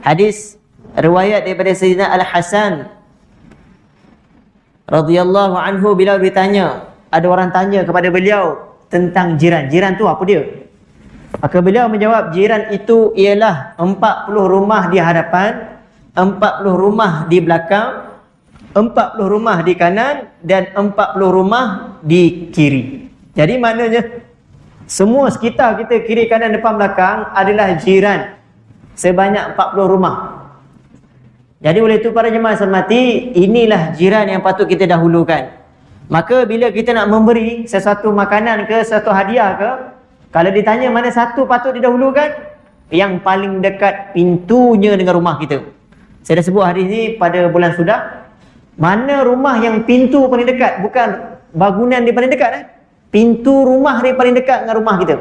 Hadis riwayat daripada Sayyidina Al-Hasan radhiyallahu anhu, beliau ditanya, ada orang tanya kepada beliau tentang jiran. Jiran tu apa dia? Maka beliau menjawab, jiran itu ialah 40 rumah di hadapan, 40 rumah di belakang, 40 rumah di kanan dan 40 rumah di kiri. Jadi maknanya semua sekitar kita, kiri kanan depan belakang adalah jiran sebanyak 40 rumah. Jadi oleh itu para jemaah hormati, inilah jiran yang patut kita dahulukan. Maka bila kita nak memberi sesuatu makanan ke, sesuatu hadiah ke, kalau ditanya mana satu patut didahulukan, yang paling dekat pintunya dengan rumah kita. Saya dah sebut hari ini pada bulan sudah, mana rumah yang pintu paling dekat, bukan bangunan dia paling dekat, pintu rumah dia paling dekat dengan rumah kita.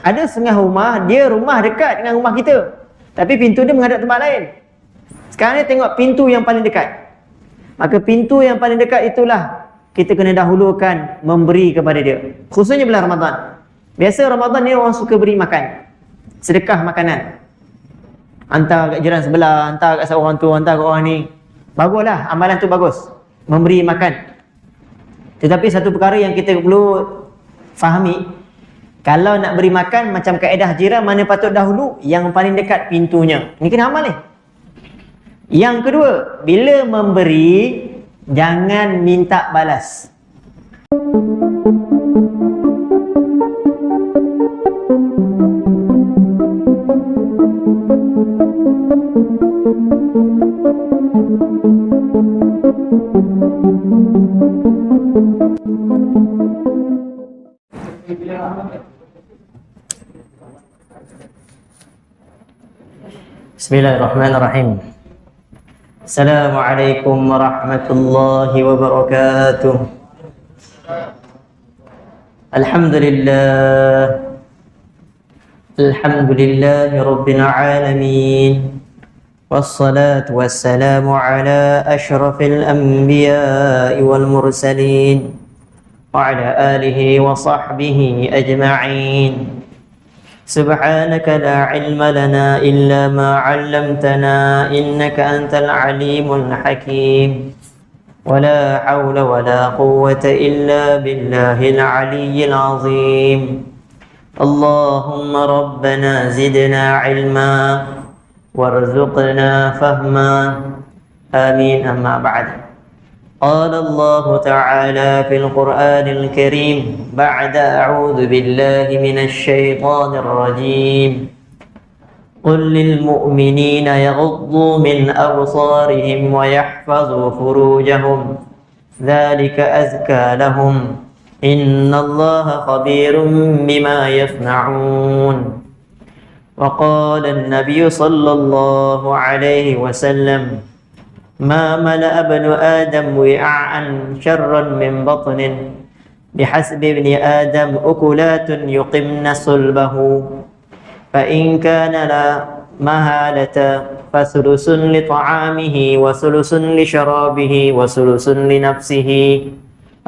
Ada setengah rumah, dia rumah dekat dengan rumah kita, tapi pintu dia menghadap tempat lain. Sekarang ni tengok pintu yang paling dekat. Maka pintu yang paling dekat itulah kita kena dahulukan memberi kepada dia. Khususnya bulan Ramadan. Biasa Ramadan ni orang suka beri makan, sedekah makanan. Hantar kat jiran sebelah, hantar kat orang tu, hantar kat orang ni. Baguslah, amalan tu bagus, memberi makan. Tetapi satu perkara yang kita perlu fahami, kalau nak beri makan macam kaedah jiran, mana patut dahulu? Yang paling dekat pintunya. Ini kena amal ni. Yang kedua, bila memberi, jangan minta balas. Bismillahirrahmanirrahim. Assalamualaikum warahmatullahi wabarakatuh. Alhamdulillah. Alhamdulillahi rabbil alamin. Wassalatu wassalamu ala asyrafil anbiya'i wal mursalin wa ala alihi wa sahbihi ajma'in. سبحانك لا علم لنا إلا ما علمتنا إنك أنت العليم الحكيم ولا حول ولا قوة إلا بالله العلي العظيم اللهم ربنا زدنا علما وارزقنا فهما آمين أما بعد قال الله تعالى في القرآن الكريم بعد أعوذ بالله من الشيطان الرجيم قل للمؤمنين يغضوا من أبصارهم ويحفظوا فروجهم ذلك أزكى لهم إن الله خبير بما يصنعون وقال النبي صلى الله عليه وسلم ما ملأ ابن آدم وعاء شرا من بطن بحسب ابن آدم أكلات يقمن صلبه فإن كان لا مهالة فثلث لطعامه وثلث لشرابه وثلث لنفسه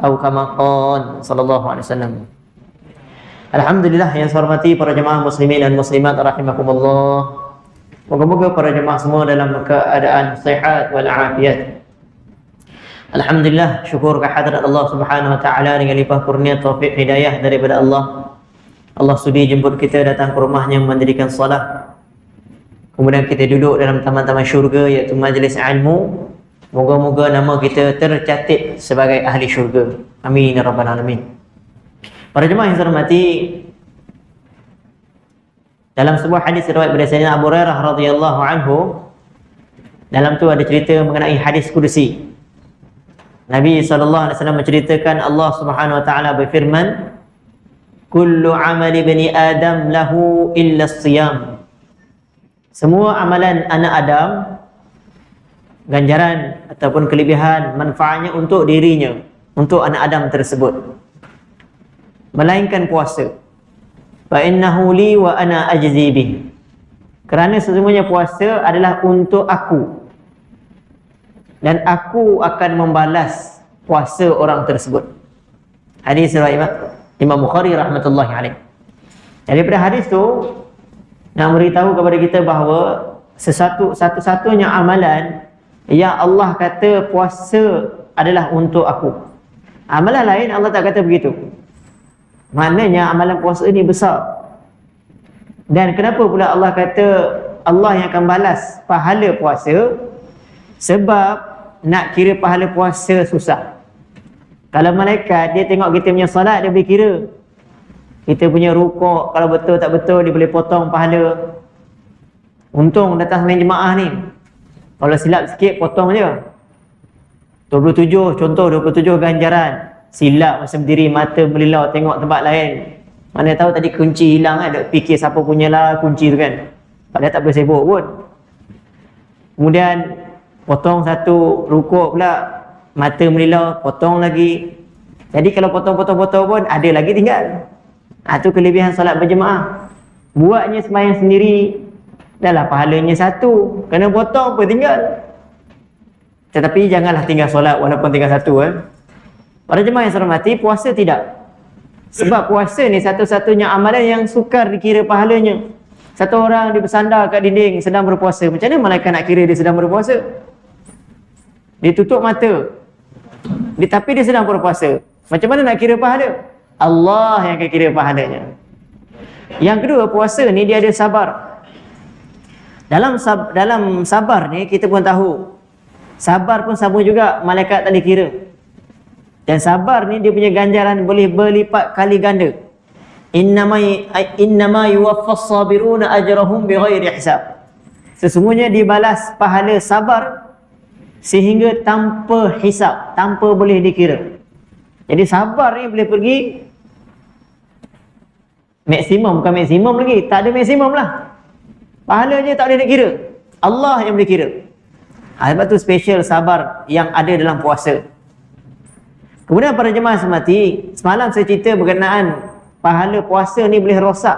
أو كما قال صلى الله عليه وسلم. Alhamdulillah yang saya hormati para jemaah muslimin dan muslimat rahimakumullah. Moga-moga para jemaah semua dalam keadaan sihat wal afiat. Alhamdulillah, syukur kehadirat Allah Subhanahu wa taala dengan limpah kurnia taufik hidayah daripada Allah. Allah sudi jemput kita datang ke rumahnya mendirikan solat. Kemudian kita duduk dalam taman-taman syurga iaitu majlis ilmu. Moga-moga nama kita tercatat sebagai ahli syurga. Amin ya rabbal alamin. Para jemaah yang saya hormati, dalam sebuah hadis riwayat dari Sayyidina Abu Hurairah radhiyallahu anhu, dalam tu ada cerita mengenai hadis kudusi. Nabi SAW menceritakan Allah Subhanahu wa taala berfirman, "Kullu amali bani Adam lahu illa as-siyam." Semua amalan anak Adam, ganjaran ataupun kelebihan manfaatnya untuk dirinya, untuk anak Adam tersebut, melainkan puasa. Fa innahu li wa ana ajzi bih. Kerana sesungguhnya puasa adalah untuk aku dan aku akan membalas puasa orang tersebut. Hadis riwayat Imam Bukhari rahmatullahi alaih. Daripada hadis tu nak beritahu kepada kita bahawa satu-satunya amalan yang Allah kata puasa adalah untuk aku. Amalan lain Allah tak kata begitu. Maknanya amalan puasa ini besar. Dan kenapa pula Allah kata Allah yang akan balas pahala puasa? Sebab nak kira pahala puasa susah. Kalau malaikat dia tengok kita punya solat, dia boleh kira. Kita punya rukuk, kalau betul tak betul dia boleh potong pahala. Untung datang sembang jemaah ni. Kalau silap sikit potong je. 27, contoh 27 ganjaran. Silap masa berdiri, mata melilau tengok tempat lain. Mana tahu tadi kunci hilang kan, duk fikir siapa punya lah kunci tu kan. Padahal tak boleh sibuk pun. Kemudian potong satu rukuk pula, mata melilau, potong lagi. Jadi kalau potong-potong-potong pun ada lagi tinggal. Itu kelebihan solat berjemaah. Buatnya sembahyang sendiri, dah lah pahalanya satu. Kena potong apa tinggal. Tetapi janganlah tinggal solat walaupun tinggal satu. Para jemaah yang saya hormati, puasa tidak. Sebab puasa ni satu-satunya amalan yang sukar dikira pahalanya. Satu orang dia bersandar kat dinding sedang berpuasa. Macam mana malaikat nak kira dia sedang berpuasa? Dia tutup mata. Tapi dia sedang berpuasa. Macam mana nak kira pahala? Allah yang akan kira pahalanya. Yang kedua, puasa ni dia ada sabar. Dalam sabar ni kita pun tahu, sabar pun sama juga, malaikat tak boleh kira. Dan sabar ni dia punya ganjaran boleh berlipat kali ganda. Innama yuwaffas sabiruna ajrahum bighairi hisab. Sesungguhnya dibalas pahala sabar sehingga tanpa hisab, tanpa boleh dikira. Jadi sabar ni boleh pergi maksimum, bukan maksimum lagi, tak ada maksimum lah. Pahala je tak boleh nak kira. Allah yang boleh kira. Sebab tu special sabar yang ada dalam puasa. Kemudian para jemaah semati, semalam saya cerita berkenaan pahala puasa ni boleh rosak.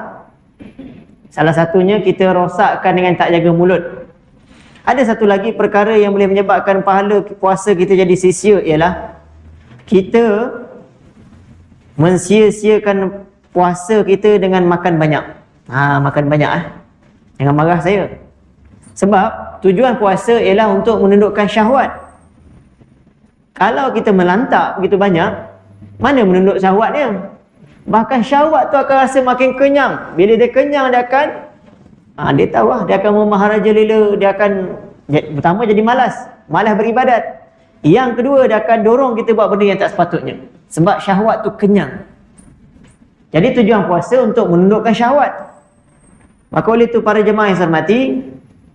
Salah satunya kita rosakkan dengan tak jaga mulut. Ada satu lagi perkara yang boleh menyebabkan pahala puasa kita jadi sia-sia, ialah kita mensia-siakan puasa kita dengan makan banyak. Makan banyak Jangan marah saya. Sebab tujuan puasa ialah untuk menundukkan syahwat. Kalau kita melantak begitu banyak, mana menunduk syahwatnya? Bahkan syahwat tu akan rasa makin kenyang. Bila dia kenyang, dia akan dia tahu lah, dia akan memaharajalela, dia akan pertama jadi malas beribadat. Yang kedua, dia akan dorong kita buat benda yang tak sepatutnya. Sebab syahwat tu kenyang. Jadi tujuan puasa untuk menundukkan syahwat. Maka oleh itu para jemaah yang saya hormati,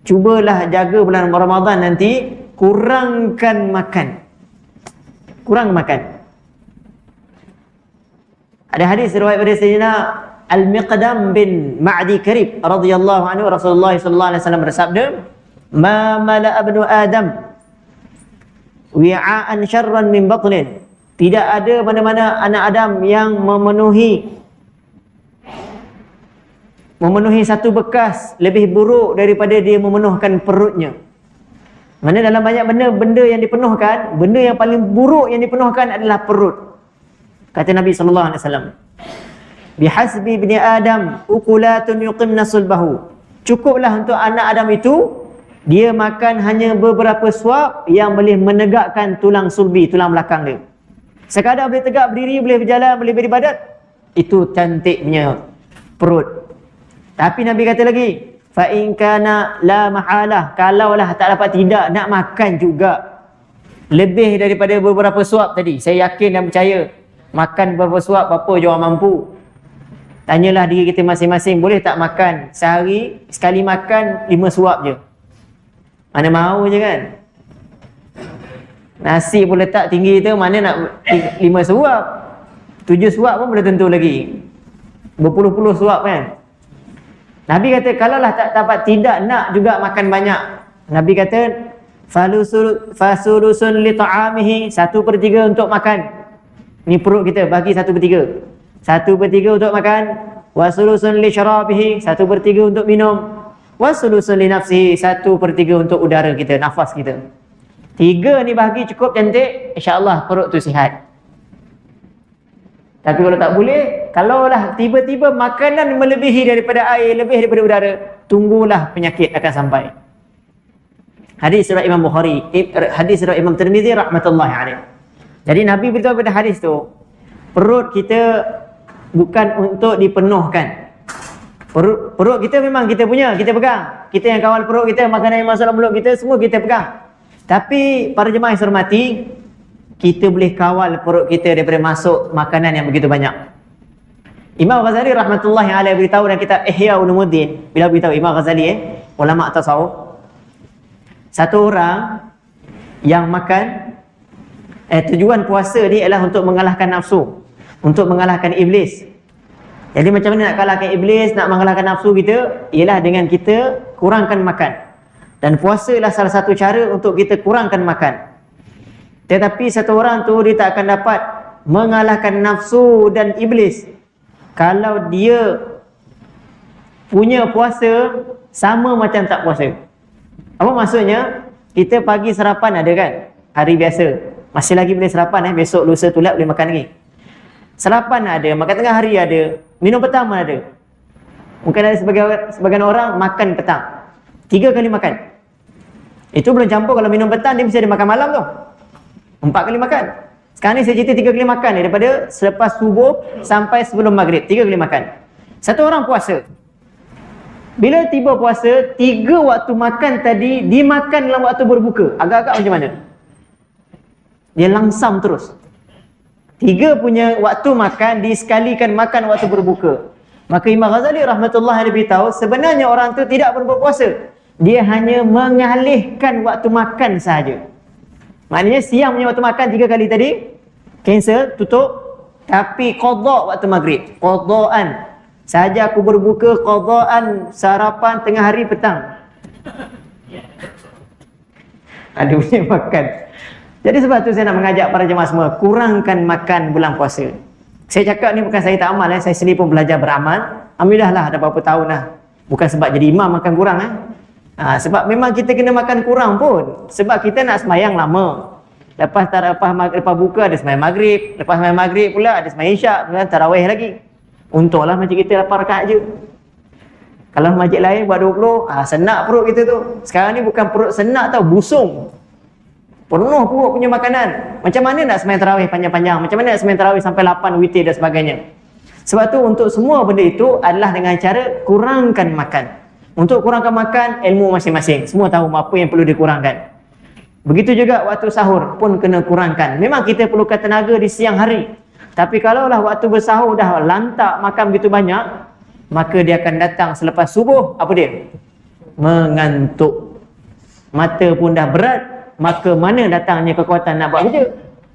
cubalah jaga bulan Ramadan nanti, kurangkan makan. Ada hadis riwayat dari Sayyidina Al-Miqdam bin Ma'di Karib radhiyallahu anhu, Rasulullah sallallahu alaihi wasallam bersabda, "Ma mala'a ibnu Adam wi'a'an syarran min batnin." Tidak ada mana-mana anak Adam yang memenuhi satu bekas lebih buruk daripada dia memenuhkan perutnya. Mana dalam banyak benda yang dipenuhkan, benda yang paling buruk yang dipenuhkan adalah perut. Kata Nabi sallallahu alaihi wasallam, "Bihasbi ibni Adam ukulatun yuqimna sulbahu." Cukuplah untuk anak Adam itu dia makan hanya beberapa suap yang boleh menegakkan tulang sulbi, tulang belakang dia. Sekadar boleh tegak berdiri, boleh berjalan, boleh beribadat, itu cantiknya perut. Tapi Nabi kata lagi, fa in kana la mahalah, kalaulah tak dapat tidak, nak makan juga lebih daripada beberapa suap tadi. Saya yakin dan percaya, makan beberapa suap berapa je orang mampu. Tanyalah diri kita masing-masing, boleh tak makan sehari sekali makan 5 suap je? Mana mahu je kan? Nasi pun letak tinggi tu, mana nak 5 suap? 7 suap pun belum tentu lagi. Berpuluh-puluh suap kan? Nabi kata, kalaulah tak dapat tidak, nak juga makan banyak. Nabi kata, fasulusun li ta'amihi, 1/3 untuk makan. Ni perut kita, bagi 1/3. 1/3 untuk makan. Wasulusun li syarabihi, 1/3 untuk minum. Wasulusun li nafsihi, 1/3 untuk udara kita, nafas kita. 3 ni bahagi cukup cantik, insya-Allah perut tu sihat. Tapi kalau tak boleh, kalaulah tiba-tiba makanan melebihi daripada air, lebih daripada udara, tunggulah penyakit akan sampai. Hadis riwayat Imam Bukhari, hadis riwayat Imam Tirmizi rahmatullahi alaih. Jadi Nabi beritahu pada hadis tu, perut kita bukan untuk dipenuhkan. Perut kita memang kita punya, kita pegang. Kita yang kawal perut kita, makanan yang masuk dalam mulut kita semua kita pegang. Tapi para jemaah yang saya hormati, kita boleh kawal perut kita daripada masuk makanan yang begitu banyak. Imam Ghazali rahmatullahi alaih beritahu dalam kitab Ihya Ulumuddin, bila beritahu Imam Ghazali ulama tasawuf, satu orang yang makan tujuan puasa ni adalah untuk mengalahkan nafsu, untuk mengalahkan iblis. Jadi macam mana nak kalahkan iblis, nak mengalahkan nafsu kita? Ialah dengan kita kurangkan makan. Dan puasa adalah salah satu cara untuk kita kurangkan makan. Tetapi satu orang tu dia tak akan dapat mengalahkan nafsu dan iblis kalau dia punya puasa sama macam tak puasa. Apa maksudnya? Kita pagi sarapan ada kan? Hari biasa. Masih lagi boleh sarapan besok lusa tulat boleh makan lagi. Sarapan ada, makan tengah hari ada, minum petang pun ada. Mungkin ada sebagian orang makan petang 3 kali makan. Itu belum campur kalau minum petang dia mesti ada makan malam tu 4 kali makan. Sekarang ni saya cerita 3 kali makan daripada selepas subuh sampai sebelum maghrib, 3 kali makan. Satu orang puasa, bila tiba puasa, 3 waktu makan tadi dimakan dalam waktu berbuka. Agak-agak macam mana? Dia langsam terus. 3 punya waktu makan disekalikan makan waktu berbuka. Maka Imam Ghazali rahmatullah alaihi beritahu, sebenarnya orang tu tidak berbuka puasa. Dia hanya mengalihkan waktu makan sahaja. Maknanya siang punya waktu makan 3 kali tadi cancel, tutup. Tapi qada waktu maghrib, qadaan. Sahaja aku berbuka, qadaan sarapan tengah hari petang. Ada boleh makan. Jadi sebab tu saya nak mengajak para jemaah semua, kurangkan makan bulan puasa. Saya cakap ni bukan saya tak amal, saya sendiri pun belajar beramal. Alhamdulillah lah, ada berapa tahun dah. Bukan sebab jadi imam makan kurang sebab memang kita kena makan kurang pun. Sebab kita nak semayang lama. Lepas buka ada semayang maghrib. Lepas semayang maghrib pula ada semayang isyak. Kemudian tarawih lagi. Untunglah masjid kita 8 rakaat je. Kalau masjid lain buat 20, senak perut kita tu. Sekarang ni bukan perut senak tau, busung. Penuh perut punya makanan. Macam mana nak semayang tarawih panjang-panjang? Macam mana nak semayang tarawih sampai 8 witir dan sebagainya? Sebab tu untuk semua benda itu adalah dengan cara kurangkan makan. Untuk kurangkan makan, ilmu masing-masing. Semua tahu apa yang perlu dikurangkan. Begitu juga waktu sahur pun kena kurangkan. Memang kita perlukan tenaga di siang hari. Tapi kalaulah waktu bersahur dah lantak makan begitu banyak, maka dia akan datang selepas subuh, apa dia? Mengantuk. Mata pun dah berat, maka mana datangnya kekuatan nak buat kerja?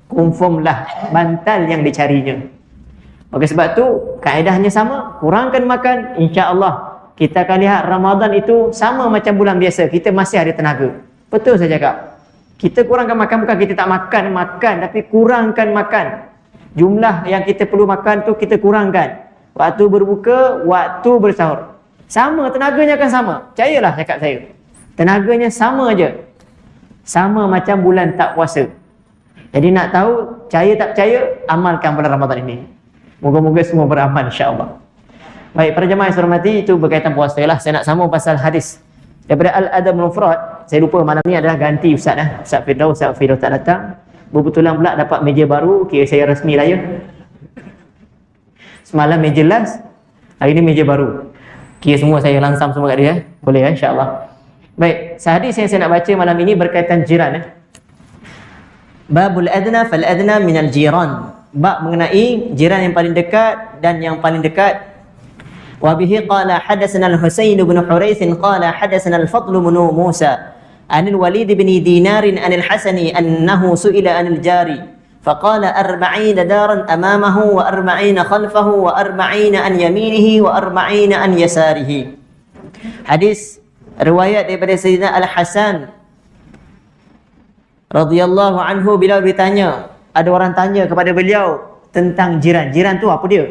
Confirmlah bantal yang dicarinya. Maka sebab tu kaedahnya sama, kurangkan makan, insya-Allah kita akan lihat Ramadan itu sama macam bulan biasa, kita masih ada tenaga. Betul saya cakap. Kita kurangkan makan, bukan kita tak makan, tapi kurangkan makan. Jumlah yang kita perlu makan tu kita kurangkan. Waktu berbuka, waktu bersahur. Sama, tenaganya akan sama. Percayalah cakap saya. Tenaganya sama aja. Sama macam bulan tak puasa. Jadi nak tahu, percaya tak percaya, amalkan bulan Ramadan ini. Moga-moga semua beramal insya-Allah. Baik, para jemaah yang saya hormati, itu berkaitan puasa lah. Saya nak sambung pasal hadis daripada Al-Adab Al-Mufrad. Saya lupa malam ni adalah ganti Ustaz Ustaz Firdaus tak datang. Kebetulan pula dapat meja baru, kira saya resmi lah ya. Semalam meja las, hari ni meja baru. Kira semua saya langsam semua kat dia. Boleh insya-Allah. Baik, hadis yang saya nak baca malam ini berkaitan jiran. Babul adna fal adna minal jiran. Bab mengenai jiran yang paling dekat dan yang paling dekat. Wa bihi qala hadatsana al-Husain bin Hurayth qala hadatsana al-Fadl bin Musa an al-Walid bin Dinar an al-Hasani annahu su'ila an al-jari faqala 40 daran amamahu wa 40 khalfahu wa 40 an yaminihi wa 40 an yasarihi. Hadis riwayat daripada Sayyidina Al-Hasan radhiyallahu anhu, bila ditanya, ada orang tanya kepada beliau tentang jiran. Jiran tu apa dia?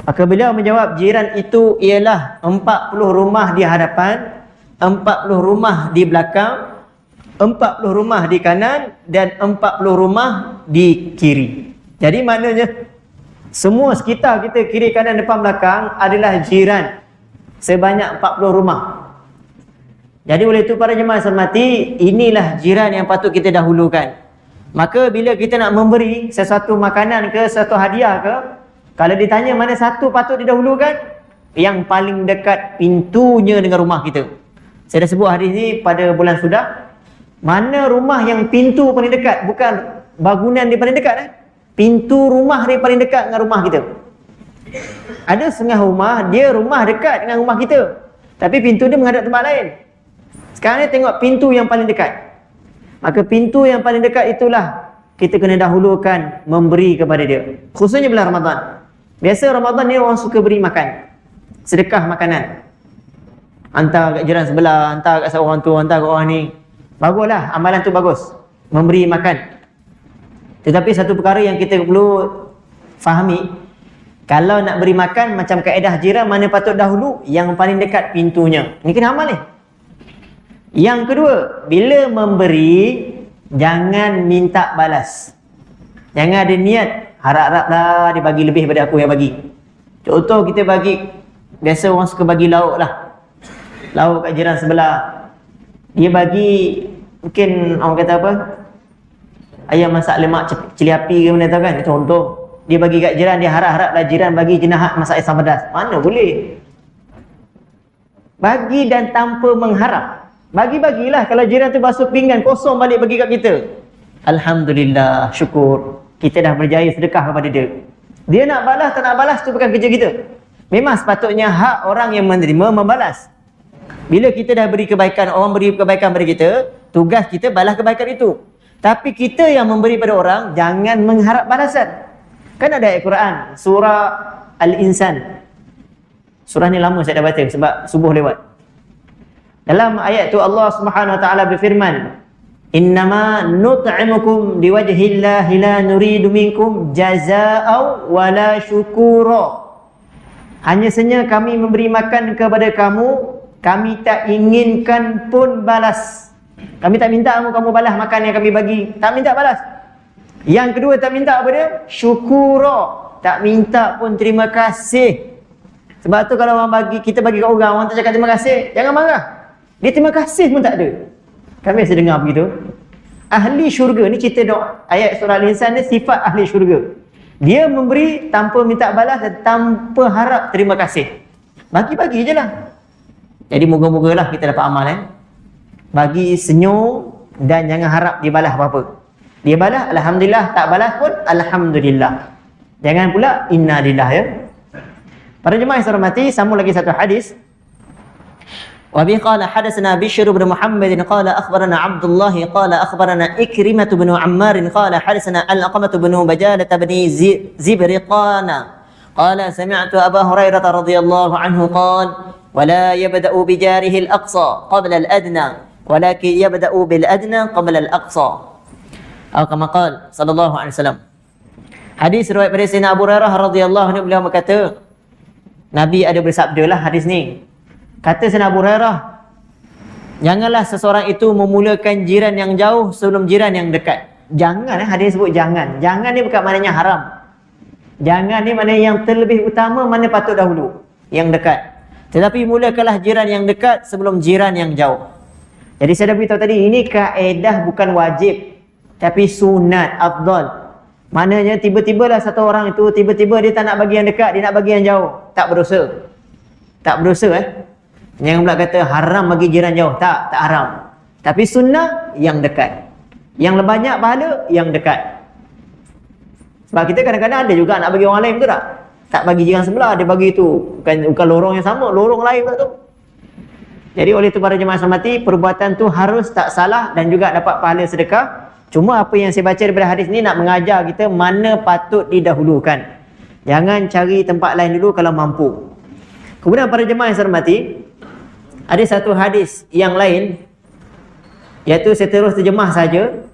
Maka beliau menjawab, jiran itu ialah 40 rumah di hadapan, 40 rumah di belakang, 40 rumah di kanan dan 40 rumah di kiri. Jadi maknanya semua sekitar kita, kiri kanan depan belakang adalah jiran sebanyak 40 rumah. Jadi oleh itu para jemaah hormati, inilah jiran yang patut kita dahulukan. Maka bila kita nak memberi sesuatu makanan ke, sesuatu hadiah ke, kalau ditanya mana satu patut didahulukan, yang paling dekat pintunya dengan rumah kita. Saya dah sebut hadis ni pada bulan sudah. Mana rumah yang pintu paling dekat, bukan bangunan dia paling dekat pintu rumah dia paling dekat dengan rumah kita. Ada setengah rumah, dia rumah dekat dengan rumah kita, tapi pintu dia menghadap tempat lain. Sekarang ni tengok pintu yang paling dekat. Maka pintu yang paling dekat itulah kita kena dahulukan memberi kepada dia. Khususnya bulan Ramadan. Biasa Ramadan ni orang suka beri makan, sedekah makanan. Hantar kat jiran sebelah, hantar kat seorang tu, hantar kat orang ni. Baguslah, amalan tu bagus, memberi makan. Tetapi satu perkara yang kita perlu fahami, kalau nak beri makan macam kaedah jiran, mana patut dahulu? Yang paling dekat pintunya. Ini kena amal ni. Yang kedua, bila memberi, jangan minta balas. Jangan ada niat, harap-haraplah dia bagi lebih daripada aku yang bagi. Contoh kita bagi, biasa orang suka bagi lauk lah. Lauk kat jiran sebelah. Dia bagi, mungkin orang kata apa? Ayam masak lemak cili api ke mana tahu kan? Contoh, dia bagi kat jiran, dia harap-haraplah jiran bagi jenah masak asam pedas. Mana boleh? Bagi dan tanpa mengharap. Bagi-bagilah. Kalau jiran tu basuh pinggan kosong balik bagi kat kita, alhamdulillah, syukur, kita dah berjaya sedekah kepada dia. Dia nak balas tak nak balas tu bukan kerja kita. Memang sepatutnya hak orang yang menerima membalas. Bila kita dah beri kebaikan, orang beri kebaikan pada kita, tugas kita balas kebaikan itu. Tapi kita yang memberi pada orang, jangan mengharap balasan. Kan ada ayat Quran, surah Al-Insan. Surah ni lama saya dah baca sebab subuh lewat. Dalam ayat tu Allah Subhanahu wa taala berfirman, "Innama nut'imukum liwajhillahi la nuridu minkum jazaa'an wala syukura." Hanya saja kami memberi makan kepada kamu, kami tak inginkan pun balas. Kami tak minta kamu balas makan yang kami bagi, tak minta balas. Yang kedua, tak minta apa dia? Syukura, tak minta pun terima kasih. Sebab tu kalau orang bagi, kita bagi kat orang tak cakap terima kasih, jangan marah. Dia terima kasih pun tak ada. Kami biasa dengar begitu. Ahli syurga ni, cerita doa ayat surah Al-Insan ni sifat ahli syurga. Dia memberi tanpa minta balas dan tanpa harap terima kasih. Bagi-bagi je lah. Jadi moga-mogalah kita dapat amal bagi senyum dan jangan harap dia balas apa-apa. Dia balas, alhamdulillah. Tak balas pun, alhamdulillah. Jangan pula inna lillahi ya. Para jemaah yang saya hormati, sambung lagi satu hadis. وبه قال حدثنا بشر بن محمد قال أخبرنا عبد الله قال أخبرنا إكرمة بن عمار قال حدثنا الأقمة بن بجالة بن زبرقان قال سمعت أبا هريرة رضي الله عنه قال ولا يبدأ بجاره الأقصى قبل الأدنى ولكن يبدأ بالأدنى قبل الأقصى أو كما قال صلى الله عليه وسلم. Hadis riwayat dari Sayyidina Abu Hurairah radhiyallahu anhu, beliau berkata, Nabi ada bersabda lah hadis ni. Kata Sayyidina Abu Hurairah, janganlah seseorang itu memulakan jiran yang jauh sebelum jiran yang dekat. Jangan, hadis sebut jangan. Jangan ni bukan maknanya haram. Jangan ni maknanya yang terlebih utama, mana patut dahulu? Yang dekat. Tetapi mulakanlah jiran yang dekat sebelum jiran yang jauh. Jadi saya dah beritahu tadi, ini kaedah bukan wajib, tapi sunat, afdal. Maknanya tiba-tibalah satu orang itu, tiba-tiba dia tak nak bagi yang dekat, dia nak bagi yang jauh. Tak berdosa. Tak berdosa Jangan pula kata haram bagi jiran jauh. Tak haram. Tapi sunnah yang dekat. Yang lebih banyak pahala yang dekat. Sebab kita kadang-kadang ada juga nak bagi orang lain, betul tak? Tak bagi jiran sebelah, dia bagi itu. Bukan lorong yang sama, lorong lain pula tu. Jadi oleh itu para jemaah hormati, perbuatan tu harus tak salah dan juga dapat pahala sedekah. Cuma apa yang saya baca daripada hadis ni nak mengajar kita mana patut didahulukan. Jangan cari tempat lain dulu kalau mampu. Kemudian para jemaah yang saya hormati, ada satu hadis yang lain, iaitu saya terus terjemah saja.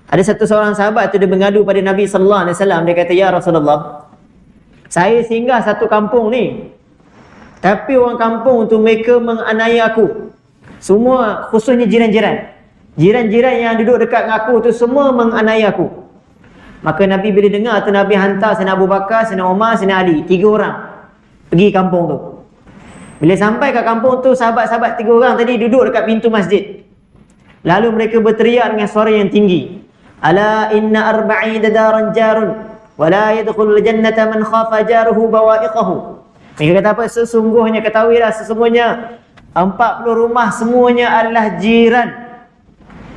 Ada satu seorang sahabat tu dia mengadu pada Nabi sallallahu alaihi wasallam. Dia kata, "Ya Rasulullah, saya singgah satu kampung ni, tapi orang kampung tu mereka menganiaya aku. Semua, khususnya jiran-jiran. Jiran-jiran yang duduk dekat dengan aku tu semua menganiaya aku." Maka Nabi bila dengar tu, Nabi hantar Sayyidina Abu Bakar, Sayyidina Umar, Sayyidina Ali, 3 orang pergi kampung tu. Bila sampai kat kampung tu, sahabat-sahabat 3 orang tadi duduk dekat pintu masjid. Lalu mereka berteriak dengan suara yang tinggi. Ala inna arba'ina daran jarun wa la yadkhulul jannata man khafa jaruhu bawa'iqahu. Mereka kata apa? Sesungguhnya, ketahuilah sesungguhnya 40 rumah semuanya adalah jiran.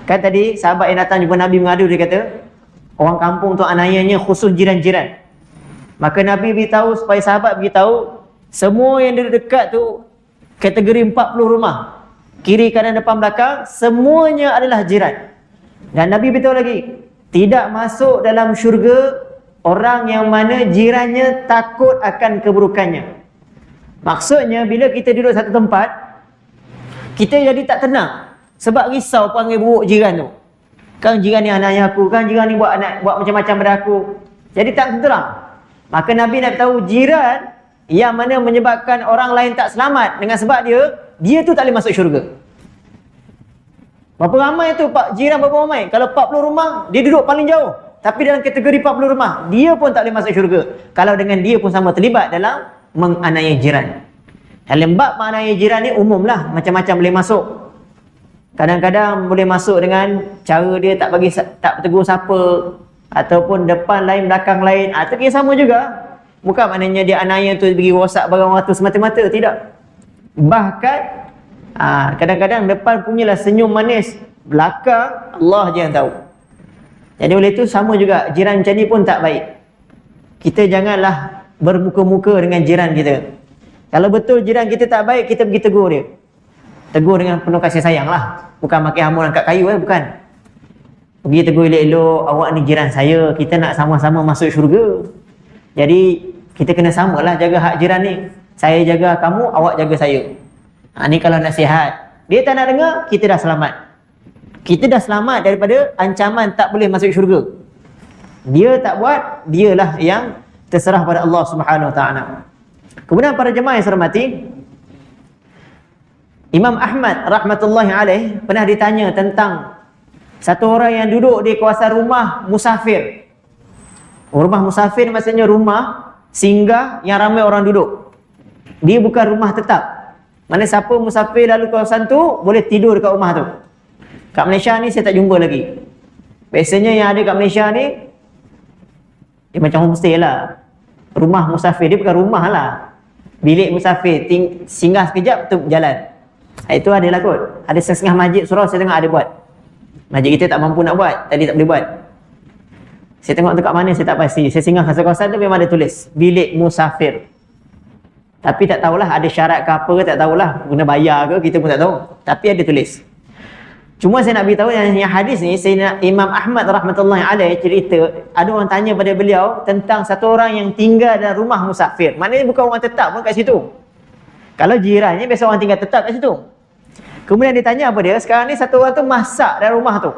Kan tadi sahabat yang datang jumpa Nabi mengadu, dia kata orang kampung tu anayanya khusus jiran-jiran. Maka Nabi beritahu supaya sahabat beritahu semua yang dekat tu kategori 40 rumah. Kiri, kanan, depan, belakang, semuanya adalah jiran. Dan Nabi beritahu lagi, tidak masuk dalam syurga orang yang mana jirannya takut akan keburukannya. Maksudnya bila kita duduk satu tempat, kita jadi tak tenang sebab risau panggil buruk jiran tu. Kan jiran ni anak aku, kan jiran ni buat macam-macam pada aku. Jadi tak tenteram. Maka Nabi nak tahu jiran yang mana menyebabkan orang lain tak selamat dengan sebab dia tu tak boleh masuk syurga. Berapa ramai tu pak jiran, berapa ramai? Kalau 40 rumah, dia duduk paling jauh. Tapi dalam kategori 40 rumah, dia pun tak boleh masuk syurga. Kalau dengan dia pun sama terlibat dalam menganiaya jiran. Dalam bab menganiaya jiran ni umumlah, macam-macam boleh masuk. Kadang-kadang boleh masuk dengan cara dia tak tegur siapa, ataupun depan lain, belakang lain. Itu dia sama juga. Bukan maknanya dia aniaya tu pergi rosak barang orang tu semata-mata, tidak. Bahkan kadang-kadang depan punyalah senyum manis, belakang Allah je yang tahu. Jadi oleh itu sama juga, jiran macam ni pun tak baik. Kita janganlah bermuka-muka dengan jiran kita. Kalau betul jiran kita tak baik, kita pergi tegur dia. Tegur dengan penuh kasih sayang lah. Bukan makin hamun angkat kayu, bukan. Pergi tegur elok-elok, awak ni jiran saya, kita nak sama-sama masuk syurga. Jadi kita kena samalah jaga hak jiran ni. Saya jaga kamu, awak jaga saya. Ni kalau nasihat. Dia tak nak dengar, kita dah selamat. Kita dah selamat daripada ancaman tak boleh masuk syurga. Dia tak buat, dialah yang terserah pada Allah Subhanahu Wa Taala. Kemudian para jemaah yang saya hormati, Imam Ahmad rahmatullahi alaih pernah ditanya tentang satu orang yang duduk di kawasan rumah musafir. Rumah musafir maksudnya rumah singgah yang ramai orang duduk. Dia bukan rumah tetap. Mana siapa musafir lalu kawasan tu boleh tidur dekat rumah tu. Kat Malaysia ni saya tak jumpa lagi. Biasanya yang ada kat Malaysia ni dia macam homestay lah. Rumah musafir, dia bukan rumah lah. Bilik musafir, singgah sekejap tu jalan. Itu adalah kot. Ada setengah masjid surau saya tengok ada buat. Masjid kita tak mampu nak buat, tadi tak boleh buat. Saya tengok dekat mana saya tak pasti. Saya singgah kawasan tu memang ada tulis bilik musafir. Tapi tak tahulah ada syarat ke apa ke, tak tahulah guna bayar ke, kita pun tak tahu. Tapi ada tulis. Cuma saya nak beritahu yang hadis ni, Imam Ahmad rahmatullahi alaih cerita, ada orang tanya pada beliau tentang satu orang yang tinggal dalam rumah musafir. Maknanya bukan orang tetap pun kat situ. Kalau jirannya biasa orang tinggal tetap kat situ. Kemudian dia tanya apa dia? Sekarang ni satu orang tu masak dalam rumah tu.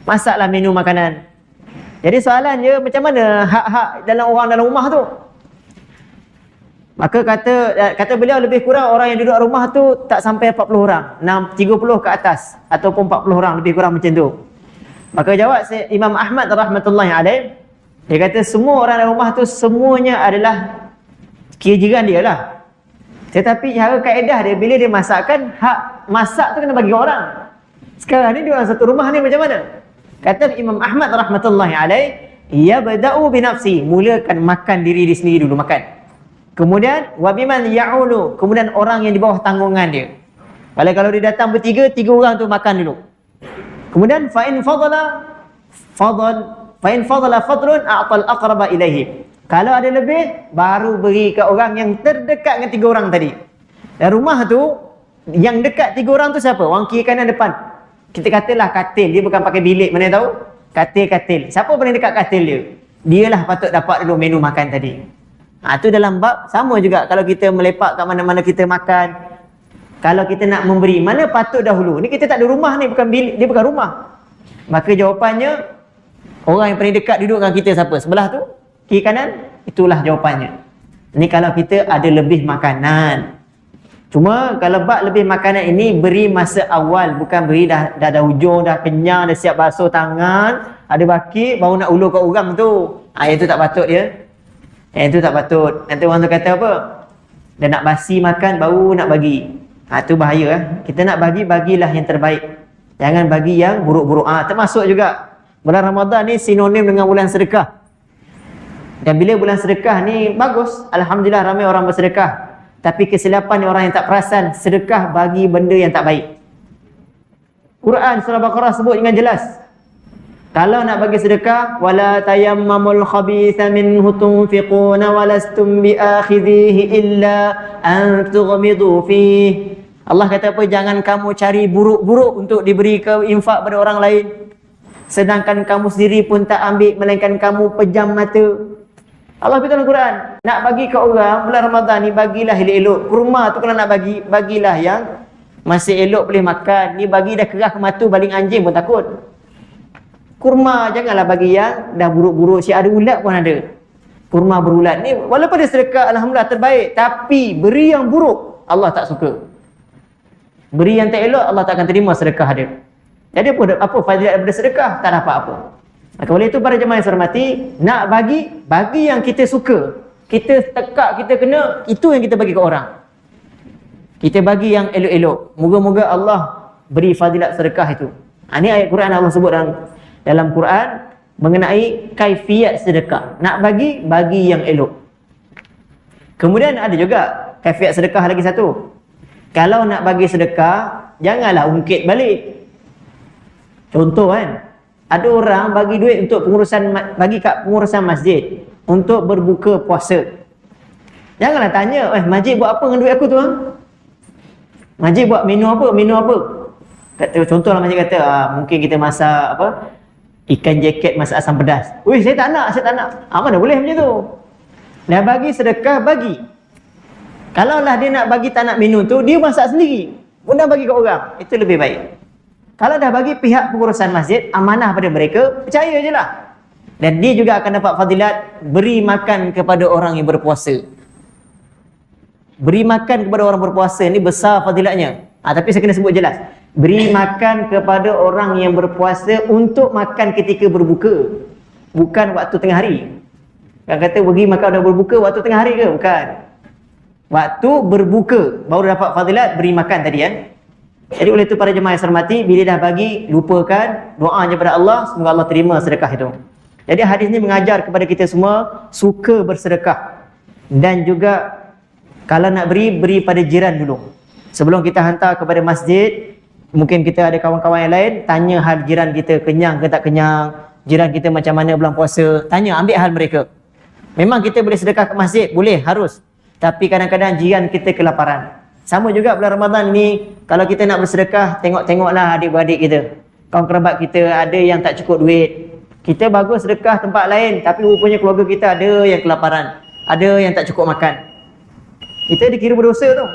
Masaklah menu makanan. Jadi soalan dia, macam mana hak-hak dalam orang dalam rumah tu? Maka kata beliau lebih kurang orang yang duduk rumah tu tak sampai 40 orang. 30 ke atas ataupun 40 orang lebih kurang macam tu. Maka jawab Imam Ahmad rahmatullahi alaih, dia kata semua orang dalam rumah tu semuanya adalah kira jiran dia lah. Tetapi cara kaedah dia bila dia masakkan, hak masak tu kena bagi orang. Sekarang ni dia orang satu rumah ni macam mana? Kata Imam Ahmad rahmatullahi alaih, yabda'u bi nafsi, mulakan makan diri dia sendiri dulu, makan. Kemudian wabiman ya'ulu, kemudian orang yang di bawah tanggungan dia. Kalau dia datang bertiga, 3 orang tu makan dulu. Kemudian fa in fadala fadlun a'tal aqraba ilaihi. Kalau ada lebih, baru beri ke orang yang terdekat dengan 3 orang tadi. Dan rumah tu yang dekat 3 orang tu siapa? Orang kiri kanan depan. Kita katalah katil, dia bukan pakai bilik, mana tahu? Katil. Siapa paling dekat katil dia? Dialah patut dapat dulu menu makan tadi. Itu dalam bab sama juga kalau kita melepak kat mana-mana kita makan. Kalau kita nak memberi, mana patut dahulu? Ni kita tak ada rumah ni, bukan bilik, dia bukan rumah. Maka jawapannya, orang yang paling dekat duduk dengan kita siapa? Sebelah tu, kiri kanan, itulah jawapannya. Ni kalau kita ada lebih makanan. Cuma kalau bab lebih makanan ini beri masa awal, bukan beri dah hujung, dah kenyang, dah siap basuh tangan, ada baki baru nak ulur kat orang tu. Itu tak patut dia. Itu tak patut. Nanti orang tu kata apa? Dan nak basi makan baru nak bagi. Tu bahaya. Kita nak bagi, bagilah yang terbaik. Jangan bagi yang buruk-buruk. Termasuk juga bulan Ramadan ni sinonim dengan bulan sedekah. Dan bila bulan sedekah ni bagus, alhamdulillah ramai orang bersedekah. Tapi kesilapan ni orang yang tak perasan sedekah bagi benda yang tak baik. Quran surah Baqarah sebut dengan jelas. Kalau nak bagi sedekah, wala tayammamul khabitha minhu tunfiquna walastum biakhidhihi illa an tughmidu fihi. Allah kata apa? Jangan kamu cari buruk-buruk untuk diberi ke infak pada orang lain. Sedangkan kamu sendiri pun tak ambil, melainkan kamu pejam mata. Allah beritahu dalam Quran, nak bagi ke orang bulan Ramadan ni bagilah elok-elok. Kurma tu kalau nak bagi, bagilah yang masih elok boleh makan. Ni bagi dah kerah ke mata baling anjing pun takut. Kurma janganlah bagi yang dah buruk-buruk, si ada ulat pun ada. Kurma berulat ni walaupun dia sedekah alhamdulillah terbaik, tapi beri yang buruk Allah tak suka. Beri yang tak elok Allah tak akan terima sedekah dia. Jadi apa fadilat daripada sedekah? Tak dapat apa. Maka oleh itu para jemaah yang saya hormati, nak bagi yang kita suka. Kita tekak, kita kena, itu yang kita bagi ke orang. Kita bagi yang elok-elok. Moga-moga Allah beri fadilat sedekah itu. Ini ayat Quran Allah sebut dalam Quran mengenai kaifiat sedekah. Nak bagi yang elok. Kemudian ada juga kaifiat sedekah lagi satu. Kalau nak bagi sedekah, janganlah ungkit balik. Contoh kan, ada orang bagi duit untuk bagi kat pengurusan masjid untuk berbuka puasa. Janganlah tanya, masjid buat apa dengan duit aku tu? Masjid buat menu apa? Contohlah masjid kata, mungkin kita masak ikan jaket masak asam pedas. Saya tak nak. Mana boleh macam tu? Dah bagi sedekah, bagi. Kalaulah dia nak bagi tak nak menu tu, dia masak sendiri. Undang bagi ke orang. Itu lebih baik. Kalau dah bagi pihak pengurusan masjid, amanah pada mereka, percaya je lah. Dan dia juga akan dapat fadilat beri makan kepada orang yang berpuasa. Beri makan kepada orang berpuasa ni besar fadilatnya. Tapi saya kena sebut jelas. Beri makan kepada orang yang berpuasa untuk makan ketika berbuka. Bukan waktu tengah hari. Kan kata bagi makan orang berbuka waktu tengah hari ke? Bukan. Waktu berbuka baru dapat fadilat beri makan tadi kan. Jadi oleh itu para jemaah yang saya hormati, bila dah bagi, lupakan doa je pada Allah, semoga Allah terima sedekah itu. Jadi hadis ni mengajar kepada kita semua suka bersedekah. Dan juga kalau nak beri pada jiran dulu. Sebelum kita hantar kepada masjid, mungkin kita ada kawan-kawan yang lain, tanya hal jiran kita, kenyang ke tak kenyang, jiran kita macam mana bulan puasa, tanya, ambil hal mereka. Memang kita boleh sedekah ke masjid, boleh, harus. Tapi kadang-kadang jiran kita kelaparan. Sama juga bulan Ramadan ni, kalau kita nak bersedekah, tengok-tengoklah adik-beradik kita. Kawan kerabat kita ada yang tak cukup duit. Kita bagus sedekah tempat lain, tapi rupanya keluarga kita ada yang kelaparan, ada yang tak cukup makan. Kita dikira berdosa tu.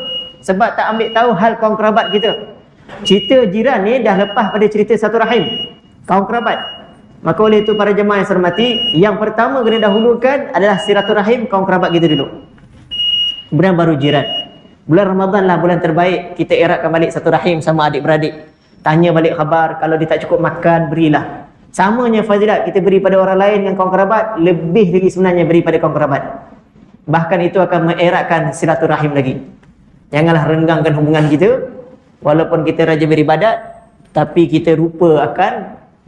Sebab tak ambil tahu hal kawan kerabat kita. Cerita jiran ni dah lepas pada cerita satu rahim, kawan kerabat. Maka oleh itu para jemaah yang saya hormati, yang pertama kena dahulukan adalah silaturahim kawan kerabat kita dulu. Kemudian baru jiran. Bulan Ramadan lah bulan terbaik, kita eratkan balik satu rahim sama adik-beradik. Tanya balik khabar, kalau dia tak cukup makan, berilah. Samanya fadilat kita beri pada orang lain dengan kawan kerabat, lebih lagi sebenarnya beri pada kawan kerabat. Bahkan itu akan mengeratkan silaturahim lagi. Janganlah renggangkan hubungan kita. Walaupun kita rajin beribadat, tapi kita lupa akan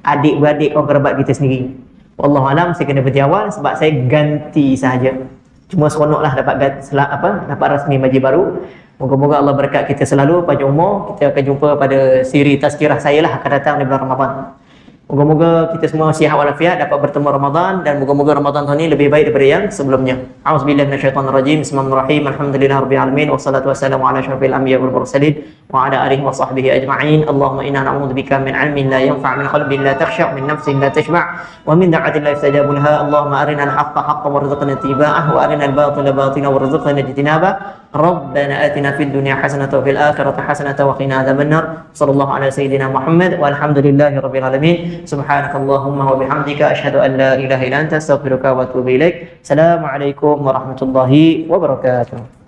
adik-beradik kawan kerabat kita sendiri. Wallahualam, saya kena berhenti awal sebab saya ganti sahaja. Cuma seronoklah dapat rasmi majlis baru. Moga-moga Allah berkat kita selalu panjang umur. Kita akan jumpa pada siri tazkirah saya lah akan datang di bulan Ramadan. Moga-moga kita semua sihat walafiat, dapat bertemu Ramadan, dan moga-moga Ramadan tahun ini lebih baik daripada yang sebelumnya. A'udzubillahi minasyaitonirrajim. Bismillahirrahmanirrahim. Alhamdulillahirabbil alamin wassalatu wassalamu ala asyrafil anbiya'i wal mursalin wa ala alihi wa sahbihi ajma'in. Allahumma inna na'udzubika min 'ilmin la yanfa' min qalbin la takhsha' min nafsin la tashba' wa min da'atin la yustajabu laha. Allahumma arina al-haqqa haqqan warzuqna ittiba'ah wa arina al-batila batilan warzuqna ijtinabah. Rabbana atina fid dunya hasanatan wa fil akhirati hasanatan wa qina adzabannar. Sallallahu ala sayyidina Muhammad walhamdulillahirabbil alamin. Subhanakallahumma wa bihamdika asyhadu an la ilaha illa anta astaghfiruka wa atubu ilaik. Assalamualaikum warahmatullahi wabarakatuh.